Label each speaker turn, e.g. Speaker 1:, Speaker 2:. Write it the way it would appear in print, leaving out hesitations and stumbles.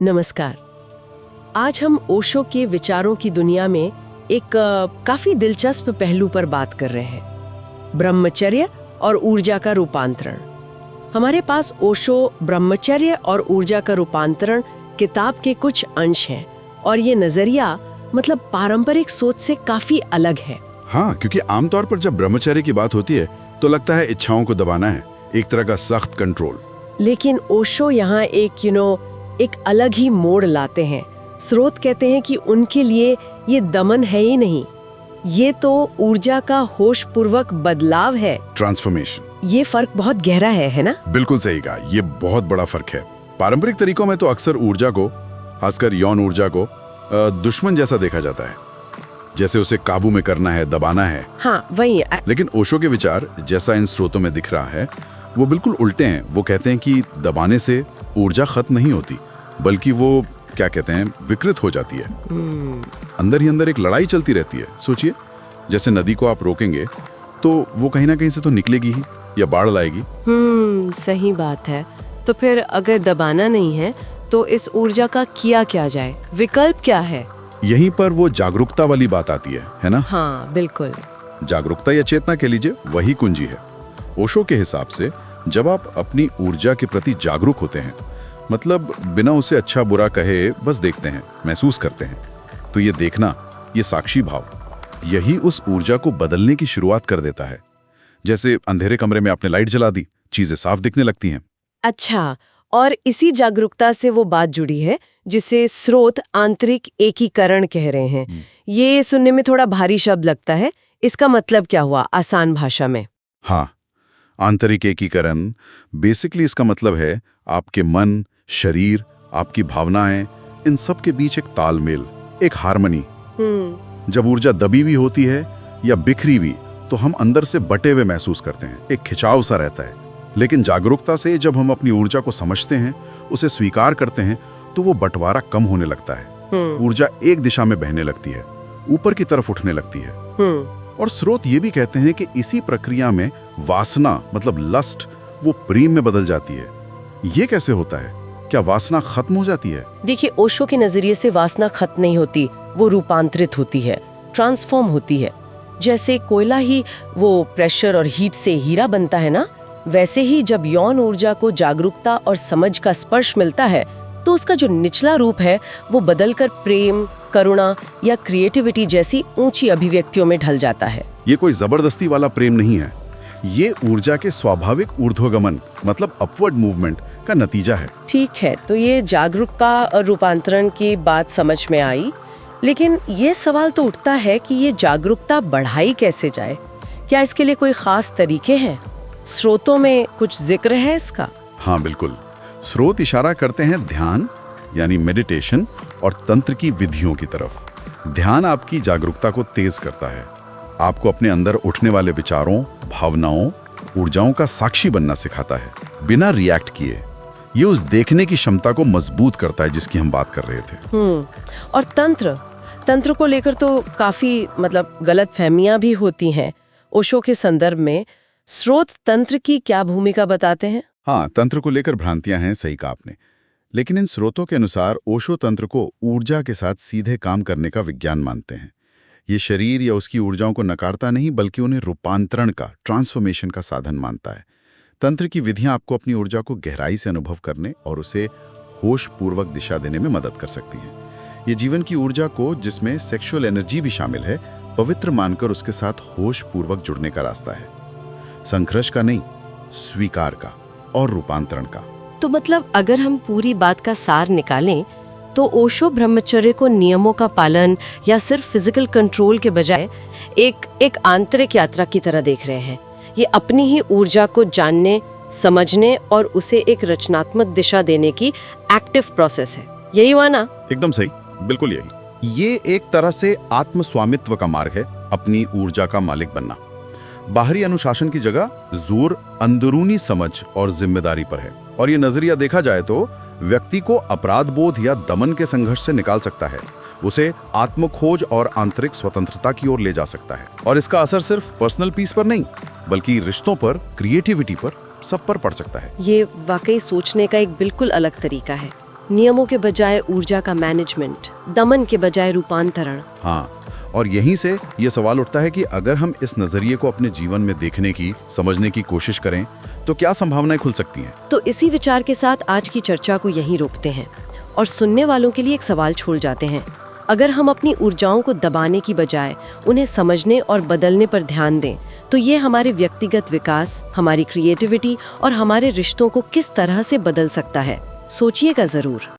Speaker 1: नमस्कार। आज हम ओशो के विचारों की दुनिया में एक काफी दिलचस्प पहलू पर बात कर रहे हैं, ब्रह्मचर्य और ऊर्जा का रूपांतरण। हमारे पास ओशो ब्रह्मचर्य और ऊर्जा का रूपांतरण किताब के कुछ अंश हैं और ये नजरिया मतलब पारंपरिक सोच से काफी अलग है।
Speaker 2: हाँ, क्योंकि आमतौर पर जब ब्रह्मचर्य की बात होती है तो लगता है इच्छाओं को दबाना है, एक तरह का सख्त कंट्रोल।
Speaker 1: लेकिन ओशो यहाँ एक अलग ही मोड़ लाते हैं। स्रोत कहते हैं कि उनके लिए ये दमन है ही नहीं, ये तो ऊर्जा का होशपूर्वक बदलाव है,
Speaker 2: ट्रांसफॉर्मेशन।
Speaker 1: ये फर्क बहुत गहरा है ना?
Speaker 2: बिल्कुल सही कहा, ये बहुत बड़ा फर्क है। पारंपरिक तरीकों में तो अक्सर ऊर्जा को, खासकर यौन ऊर्जा को, दुश्मन जैसा देखा जाता है, जैसे उसे काबू में करना है, दबाना है।
Speaker 1: हाँ, वही।
Speaker 2: लेकिन ओशो के विचार, जैसा इन स्रोतों में दिख रहा है, वो बिल्कुल उल्टे हैं। वो कहते हैं कि दबाने से ऊर्जा खत्म नहीं होती, बल्कि वो क्या कहते हैं, विकृत हो जाती है। अंदर ही अंदर एक लड़ाई चलती रहती है। सोचिए, जैसे नदी को आप रोकेंगे तो वो कहीं ना कहीं से तो निकलेगी ही, या बाढ़ लाएगी।
Speaker 1: सही बात है। तो फिर अगर दबाना नहीं है तो इस ऊर्जा का किया क्या जाए, विकल्प क्या है?
Speaker 2: यहीं पर वो जागरूकता वाली बात आती है ना?
Speaker 1: हाँ, बिल्कुल।
Speaker 2: जागरूकता या चेतना कह लीजिए, वही कुंजी है। ओशो के हिसाब से जब आप अपनी ऊर्जा के प्रति जागरूक होते हैं, मतलब बिना उसे अच्छा बुरा कहे बस देखते हैं, महसूस करते हैं, तो ये देखना, ये साक्षी भाव, यही उस ऊर्जा को बदलने की शुरुआत कर देता है। जैसे अंधेरे कमरे में आपने लाइट जला दी, चीजें साफ दिखने लगती हैं।
Speaker 1: अच्छा, और इसी जागरूकता से वो बात जुड़ी है जिसे स्रोत आंतरिक एकीकरण कह रहे हैं। ये सुनने में थोड़ा भारी शब्द लगता है, इसका मतलब क्या हुआ आसान भाषा में?
Speaker 2: हाँ, आंतरिक एकीकरण बेसिकली इसका मतलब है आपके मन, शरीर, आपकी भावनाएं, इन सब के बीच एक तालमेल, एक हार्मनी। जब ऊर्जा दबी हुई होती है या बिखरी हुई तो हम अंदर से बटे हुए महसूस करते हैं, एक खिंचाव सा रहता है। लेकिन जागरूकता से जब हम अपनी ऊर्जा को समझते हैं, उसे स्वीकार करते हैं, तो वो बंटवारा कम होने लगता है। ऊर्जा एक दिशा में बहने लगती है, ऊपर की तरफ उठने लगती है। और स्रोत ये भी कहते हैं कि इसी प्रक्रिया में वासना, मतलब लस्ट, वो प्रेम में बदल जाती है। ये कैसे होता है? क्या वासना खत्म हो जाती है?
Speaker 1: देखिए, ओशो के नजरिए से वासना खत्म नहीं होती, वो रूपांतरित होती है, ट्रांसफॉर्म होती है। जैसे कोयला ही वो प्रेशर और हीट से हीरा बनता है ना, वैसे ही जब यौन ऊर्जा को जागरूकता और समझ का स्पर्श मिलता है तो उसका जो निचला रूप है वो बदलकर प्रेम, करुणा या क्रिएटिविटी जैसी ऊंची अभिव्यक्तियों में ढल जाता है।
Speaker 2: ये कोई जबरदस्ती वाला प्रेम नहीं है, ये ऊर्जा के स्वाभाविक ऊर्ध्वगमन, मतलब अपवर्ड मूवमेंट का नतीजा है।
Speaker 1: ठीक है, तो ये जागरूकता और रूपांतरण की बात समझ में आई, लेकिन ये सवाल तो उठता है कि ये जागरूकता बढ़ाई कैसे जाए? क्या इसके लिए कोई खास तरीके हैं? स्रोतों में कुछ जिक्र है इसका?
Speaker 2: हाँ, बिल्कुल। स्रोत इशारा करते हैं ध्यान, यानी मेडिटेशन, और तंत्र की विधियों की तरफ। ध्यान आपकी जागरूकता को तेज करता है, आपको अपने अंदर उठने वाले विचारों, भावनाओं, ऊर्जाओं का साक्षी बनना सिखाता है, बिना रिएक्ट किए। ये उस देखने की क्षमता को मजबूत करता है जिसकी हम बात कर रहे थे।
Speaker 1: और तंत्र को लेकर तो काफी गलतफहमियां भी होती हैं। ओशो के संदर्भ में स्रोत तंत्र की क्या भूमिका बताते हैं?
Speaker 2: हाँ, तंत्र को लेकर भ्रांतियां हैं, सही कहा आपने। लेकिन इन स्रोतों के अनुसार ओशो तंत्र को ऊर्जा के साथ सीधे काम करने का विज्ञान मानते हैं। ये शरीर या उसकी ऊर्जाओं को नकारता नहीं, बल्कि उन्हें रूपांतरण का, ट्रांसफॉर्मेशन का साधन मानता है। तंत्र की विधियां आपको अपनी ऊर्जा को गहराई से अनुभव करने और उसे होशपूर्वक दिशा देने में मदद कर सकती हैं। ये जीवन की ऊर्जा को, जिसमें सेक्सुअल एनर्जी भी शामिल है, पवित्र मानकर उसके साथ होशपूर्वक जुड़ने का रास्ता है। संघर्ष का नहीं, स्वीकार का और रूपांतरण का।
Speaker 1: तो मतलब अगर हम पूरी बात का सार निकालें तो ओशो ब्रह्मचर्य को नियमों का पालन या सिर्फ फिजिकल कंट्रोल के बजाय एक आंतरिक यात्रा की तरह देख रहे हैं। ये अपनी ही ऊर्जा को जानने, समझने और उसे एक रचनात्मक दिशा देने की एक्टिव प्रोसेस है। यही हुआ ना?
Speaker 2: एकदम सही, बिल्कुल यही। ये एक तरह से आत्मस्वामित्व का मार्ग है, अपनी ऊर्जा का मालिक बनना। बाहरी अनुशासन की जगह जोर अंदरूनी समझ और जिम्मेदारी पर है। और ये नजरिया देखा जाए तो व्यक्ति को अपराध बोध या दमन के संघर्ष से निकाल सकता है, उसे आत्मखोज और आंतरिक स्वतंत्रता की ओर ले जा सकता है। और इसका असर सिर्फ पर्सनल पीस पर नहीं, बल्कि रिश्तों पर, क्रिएटिविटी पर, सब पर पड़ सकता है।
Speaker 1: ये वाकई सोचने का एक बिल्कुल अलग तरीका है। नियमों के बजाय ऊर्जा का मैनेजमेंट, दमन के बजाय रूपांतरण।
Speaker 2: हाँ, और यहीं से ये सवाल उठता है कि अगर हम इस नजरिए को अपने जीवन में देखने की, समझने की कोशिश करें तो क्या संभावनाएं खुल सकती हैं।
Speaker 1: तो इसी विचार के साथ आज की चर्चा को यहीं रोकते हैं और सुनने वालों के लिए एक सवाल छोड़ जाते हैं। अगर हम अपनी ऊर्जाओं को दबाने की बजाय उन्हें समझने और बदलने पर ध्यान दें तो ये हमारे व्यक्तिगत विकास, हमारी क्रिएटिविटी और हमारे रिश्तों को किस तरह से बदल सकता है। सोचिएगा जरूर।